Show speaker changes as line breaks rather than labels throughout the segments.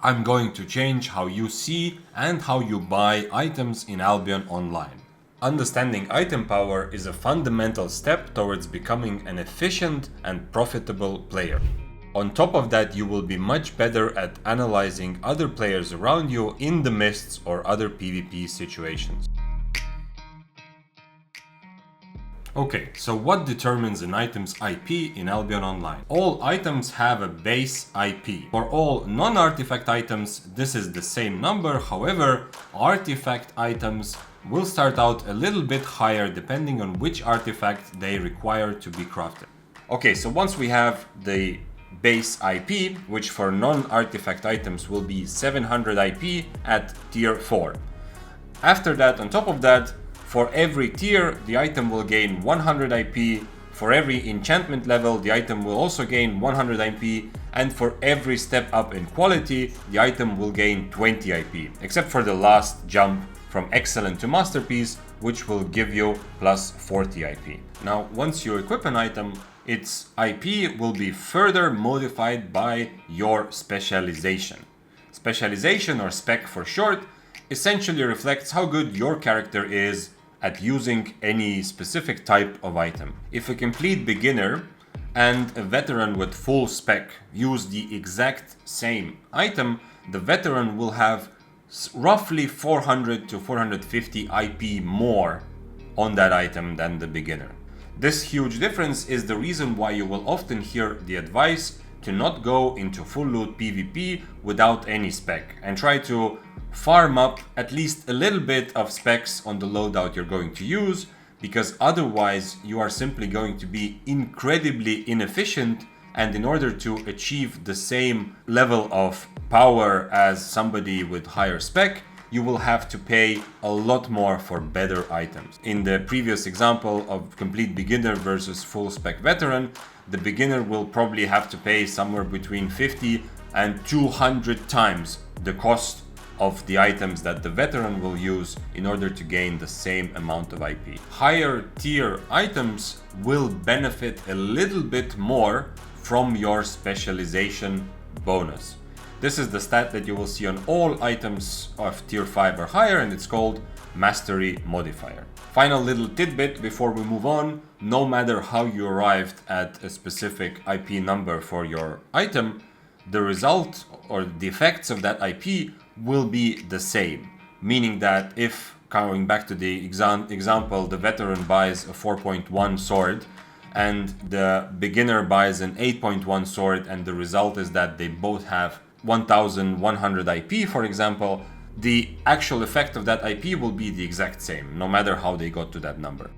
I'm going to change how you see and how you buy items in Albion Online. Understanding item power is a fundamental step towards becoming an efficient and profitable player. On top of that, you will be much better at analyzing other players around you in the mists or other PvP situations. Okay, so what determines an item's IP in Albion Online? All items have a base IP. For all non-artifact items, this is the same number. However, artifact items will start out a little bit higher depending on which artifact they require to be crafted. Okay, so once we have the base IP, which for non-artifact items will be 700 IP at tier 4. After that, on top of that, for every tier, the item will gain 100 IP. For every enchantment level, the item will also gain 100 IP. And for every step up in quality, the item will gain 20 IP. Except for the last jump from excellent to masterpiece, which will give you plus 40 IP. Now, once you equip an item, its IP will be further modified by your specialization. Specialization, or spec for short, essentially reflects how good your character is at using any specific type of item. If a complete beginner and a veteran with full spec use the exact same item, the veteran will have roughly 400 to 450 IP more on that item than the beginner. This huge difference is the reason why you will often hear the advice to not go into full loot PvP without any spec and try to farm up at least a little bit of specs on the loadout you're going to use, because otherwise you are simply going to be incredibly inefficient, and in order to achieve the same level of power as somebody with higher spec, you will have to pay a lot more for better items. In the previous example of complete beginner versus full spec veteran, the beginner will probably have to pay somewhere between 50 and 200 times the cost of the items that the veteran will use in order to gain the same amount of IP. Higher tier items will benefit a little bit more from your specialization bonus. This is the stat that you will see on all items of tier 5 or higher, and it's called Mastery Modifier. Final little tidbit before we move on: no matter how you arrived at a specific IP number for your item, the result or the effects of that IP will be the same. Meaning that if, going back to the example, the veteran buys a 4.1 sword and the beginner buys an 8.1 sword, and the result is that they both have 1100 IP, for example, the actual effect of that IP will be the exact same, no matter how they got to that number.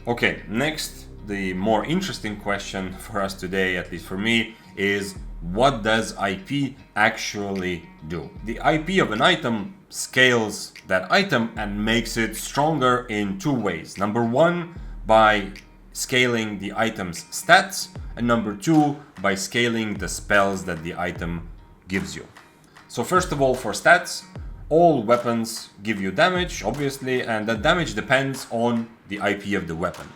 Okay, next, the more interesting question for us today, at least for me, is what does IP actually do? The IP of an item scales that item and makes it stronger in two ways. Number one, by scaling the item's stats, and number two, by scaling the spells that the item gives you. So first of all, for stats, all weapons give you damage, obviously, and that damage depends on the IP of the weapon.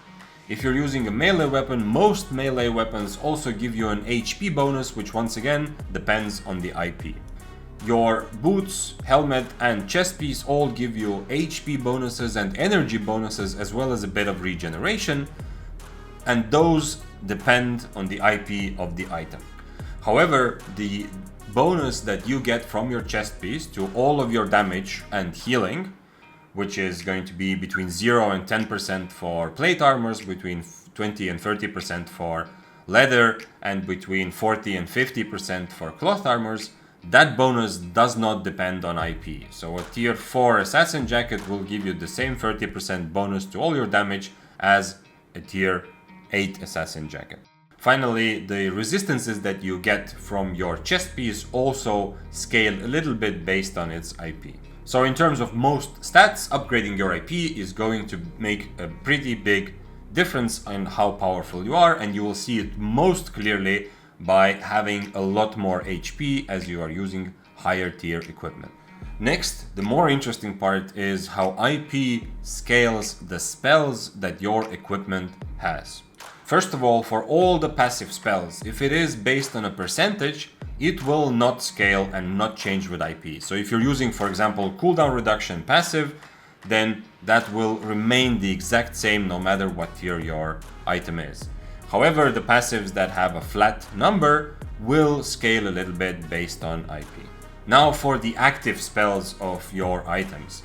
If you're using a melee weapon, most melee weapons also give you an HP bonus, which once again depends on the IP. Your boots, helmet, and chest piece all give you HP bonuses and energy bonuses, as well as a bit of regeneration, and those depend on the IP of the item. However, the bonus that you get from your chest piece to all of your damage and healing, which is going to be between 0 and 10% for plate armors, between 20 and 30% for leather, and between 40 and 50% for cloth armors, that bonus does not depend on IP. So a tier 4 assassin jacket will give you the same 30% bonus to all your damage as a tier 8 assassin jacket. Finally, the resistances that you get from your chest piece also scale a little bit based on its IP. So in terms of most stats, upgrading your IP is going to make a pretty big difference in how powerful you are, and you will see it most clearly by having a lot more HP as you are using higher tier equipment. Next, the more interesting part is how IP scales the spells that your equipment has. First of all, for all the passive spells, if it is based on a percentage, it will not scale and not change with IP. So if you're using, for example, cooldown reduction passive, then that will remain the exact same no matter what tier your item is. However, the passives that have a flat number will scale a little bit based on IP. Now for the active spells of your items.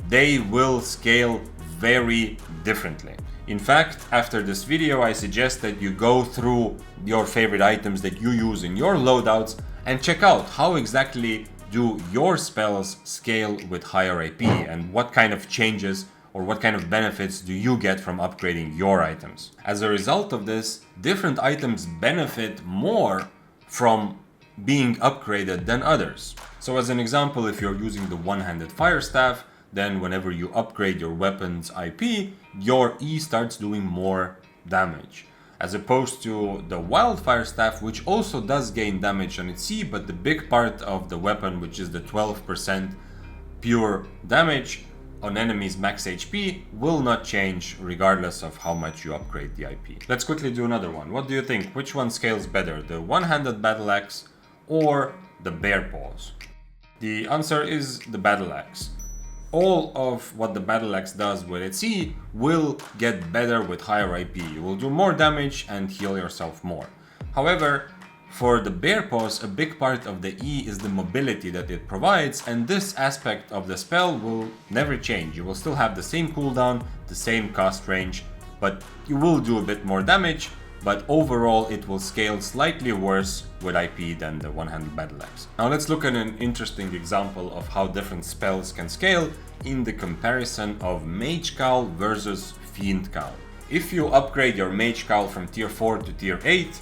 They will scale very differently. In fact, after this video, I suggest that you go through your favorite items that you use in your loadouts and check out how exactly do your spells scale with higher IP and what kind of changes or what kind of benefits do you get from upgrading your items. As a result of this, different items benefit more from being upgraded than others. So as an example, if you're using the one-handed fire staff, then whenever you upgrade your weapon's IP, your E starts doing more damage. As opposed to the wildfire staff, which also does gain damage on its E, but the big part of the weapon, which is the 12% pure damage on enemies max HP, will not change regardless of how much you upgrade the IP. Let's quickly do another one. What do you think? Which one scales better, the one-handed battle axe or the bear paws? The answer is the battle axe. All of what the battle axe does with its E will get better with higher IP. You will do more damage and heal yourself more. However, for the bear paws, a big part of the E is the mobility that it provides, and this aspect of the spell will never change. You will still have the same cooldown, the same cost range, but you will do a bit more damage, but overall it will scale slightly worse with IP than the one-handed battle axe. Now let's look at an interesting example of how different spells can scale in the comparison of Mage Cowl versus Fiend Cowl. If you upgrade your Mage Cowl from tier 4 to tier 8,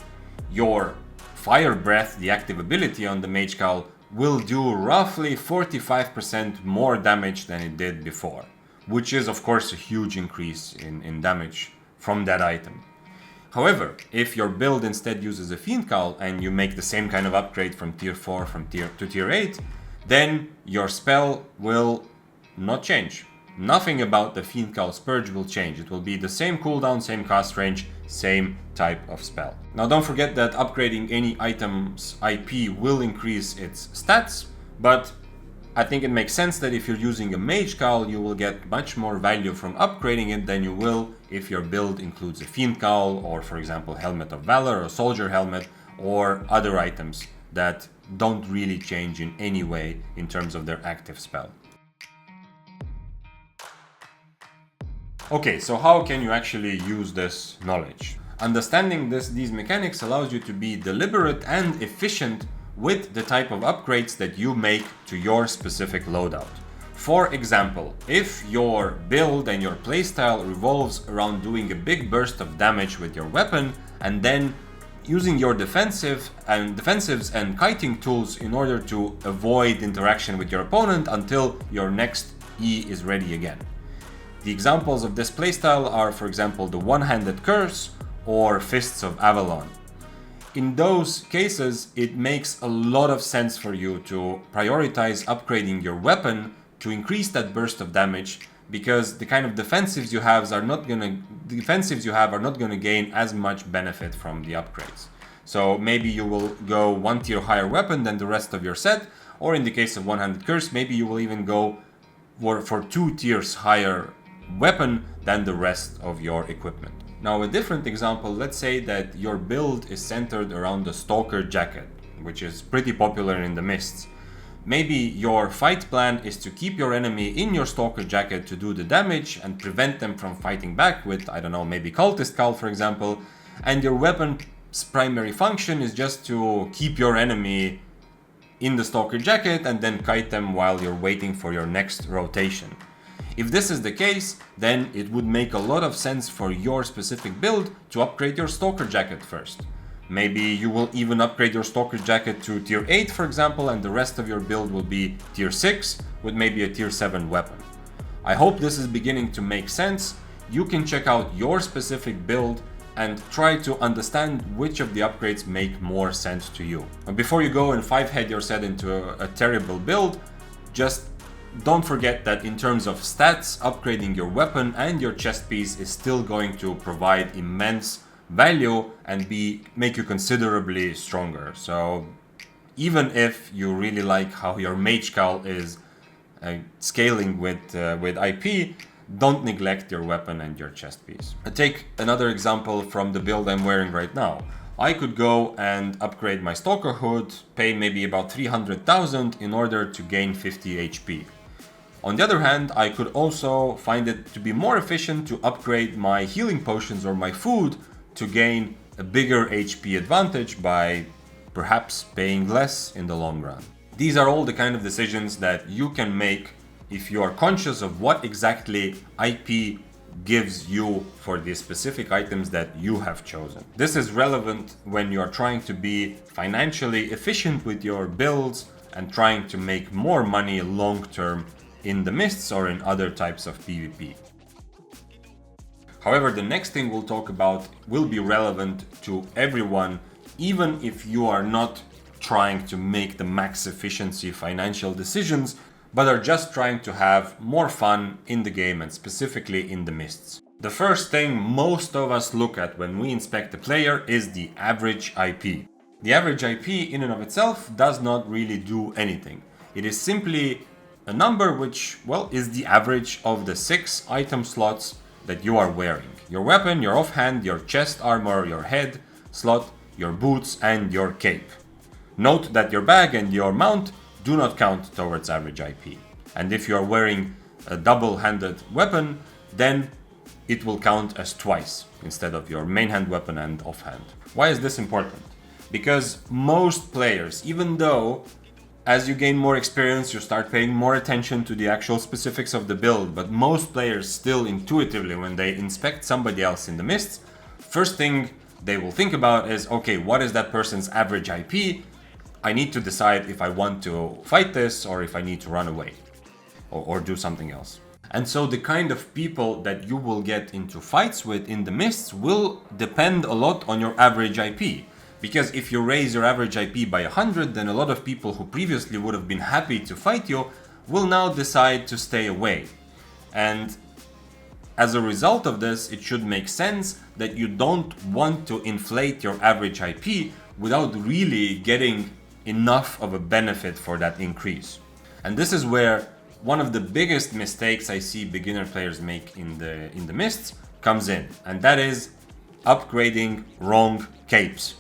your Fire Breath, the active ability on the Mage Cowl, will do roughly 45% more damage than it did before, which is of course a huge increase in damage from that item. However, if your build instead uses a Fiend Cowl and you make the same kind of upgrade from tier 4 to tier 8, then your spell will not change. Nothing about the Fiend Cowl Spurge will change. It will be the same cooldown, same cost range, same type of spell. Now don't forget that upgrading any item's IP will increase its stats, but I think it makes sense that if you're using a Mage Cowl, you will get much more value from upgrading it than you will if your build includes a Fiend Cowl or, for example, Helmet of Valor or Soldier Helmet or other items that don't really change in any way in terms of their active spell. Okay, so how can you actually use this knowledge? Understanding these mechanics allows you to be deliberate and efficient with the type of upgrades that you make to your specific loadout. For example, if your build and your playstyle revolves around doing a big burst of damage with your weapon and then using your defensives and kiting tools in order to avoid interaction with your opponent until your next E is ready again. The examples of this playstyle are, for example, the One-Handed Curse or Fists of Avalon. In those cases, it makes a lot of sense for you to prioritize upgrading your weapon to increase that burst of damage, because the kind of defensives you have are not gonna gain as much benefit from the upgrades. So maybe you will go one tier higher weapon than the rest of your set, or in the case of One-Handed Curse, maybe you will even go for 2 tiers higher weapon than the rest of your equipment. Now a different example, let's say that your build is centered around the Stalker Jacket, which is pretty popular in the Mists. Maybe your fight plan is to keep your enemy in your Stalker Jacket to do the damage and prevent them from fighting back with, I don't know, maybe Cultist Cowl for example, and your weapon's primary function is just to keep your enemy in the Stalker Jacket and then kite them while you're waiting for your next rotation. If this is the case, then it would make a lot of sense for your specific build to upgrade your Stalker Jacket first. Maybe you will even upgrade your Stalker Jacket to tier 8 for example, and the rest of your build will be tier 6 with maybe a tier 7 weapon. I hope this is beginning to make sense. You can check out your specific build and try to understand which of the upgrades make more sense to you. And before you go and 5-head your set into a terrible build, just don't forget that in terms of stats, upgrading your weapon and your chest piece is still going to provide immense value and make you considerably stronger. So even if you really like how your mage cowl is scaling with IP, don't neglect your weapon and your chest piece. I take another example from the build I'm wearing right now. I could go and upgrade my Stalker Hood, pay maybe about 300,000 in order to gain 50 HP. On the other hand, I could also find it to be more efficient to upgrade my healing potions or my food to gain a bigger HP advantage by perhaps paying less in the long run. These are all the kind of decisions that you can make if you are conscious of what exactly IP gives you for the specific items that you have chosen. This is relevant when you are trying to be financially efficient with your builds and trying to make more money long term in the mists or in other types of PvP. However, the next thing we'll talk about will be relevant to everyone, even if you are not trying to make the max efficiency financial decisions, but are just trying to have more fun in the game and specifically in the mists. The first thing most of us look at when we inspect a player is the average IP. The average IP in and of itself does not really do anything. It is simply a number which, well, is the average of the 6 item slots that you are wearing. Your weapon, your offhand, your chest armor, your head slot, your boots and your cape. Note that your bag and your mount do not count towards average IP. And if you are wearing a double-handed weapon, then it will count as twice instead of your main hand weapon and offhand. Why is this important? Because most players, even though as you gain more experience you start paying more attention to the actual specifics of the build, but most players still intuitively, when they inspect somebody else in the mists, first thing they will think about is, okay, what is that person's average IP? I need to decide if I want to fight this or if I need to run away or do something else. And so the kind of people that you will get into fights with in the mists will depend a lot on your average IP. Because if you raise your average IP by 100, then a lot of people who previously would have been happy to fight you will now decide to stay away. And as a result of this, it should make sense that you don't want to inflate your average IP without really getting enough of a benefit for that increase. And this is where one of the biggest mistakes I see beginner players make in the mists comes in, and that is upgrading wrong capes.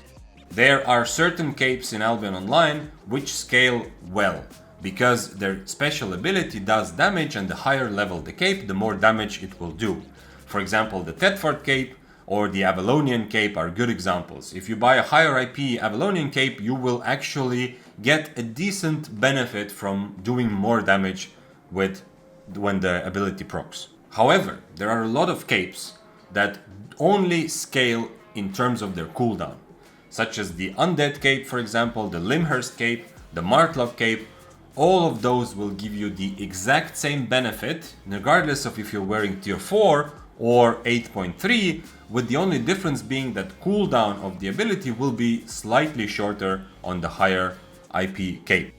There are certain capes in Albion Online which scale well, because their special ability does damage, and the higher level the cape, the more damage it will do. For example, the Thetford cape or the Avalonian cape are good examples. If you buy a higher IP Avalonian cape, you will actually get a decent benefit from doing more damage when the ability procs. However, there are a lot of capes that only scale in terms of their cooldown, such as the Undead cape, for example, the Limhurst cape, the Martlock cape. All of those will give you the exact same benefit, regardless of if you're wearing tier 4 or 8.3, with the only difference being that cooldown of the ability will be slightly shorter on the higher IP cape.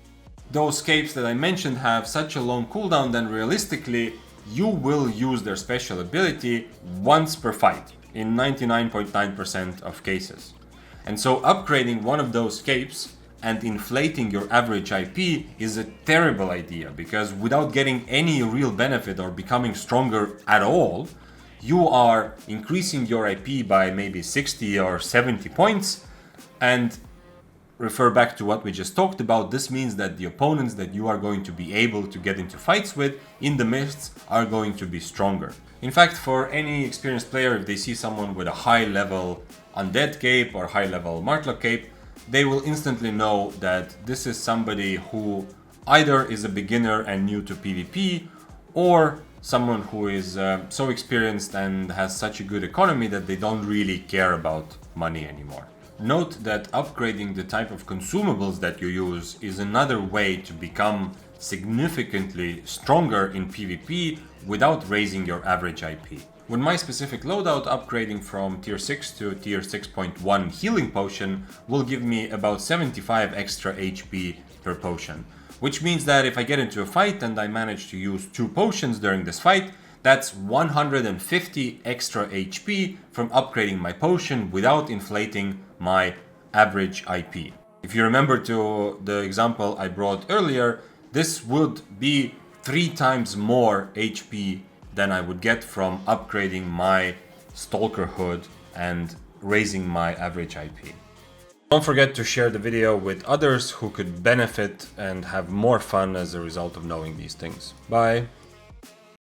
Those capes that I mentioned have such a long cooldown that realistically you will use their special ability once per fight in 99.9% of cases. And so upgrading one of those capes and inflating your average IP is a terrible idea, because without getting any real benefit or becoming stronger at all, you are increasing your IP by maybe 60 or 70 points. And refer back to what we just talked about, this means that the opponents that you are going to be able to get into fights with in the mists are going to be stronger. In fact, for any experienced player, if they see someone with a high level Undead cape or high level Martlock cape, they will instantly know that this is somebody who either is a beginner and new to PvP, or someone who is so experienced and has such a good economy that they don't really care about money anymore. Note that upgrading the type of consumables that you use is another way to become significantly stronger in PvP without raising your average IP. With my specific loadout, upgrading from tier 6 to tier 6.1 healing potion will give me about 75 extra HP per potion. Which means that if I get into a fight and I manage to use 2 potions during this fight, that's 150 extra HP from upgrading my potion without inflating my average IP. If you remember to the example I brought earlier, this would be 3 times more HP than I would get from upgrading my Stalker hood and raising my average IP. Don't forget to share the video with others who could benefit and have more fun as a result of knowing these things. Bye!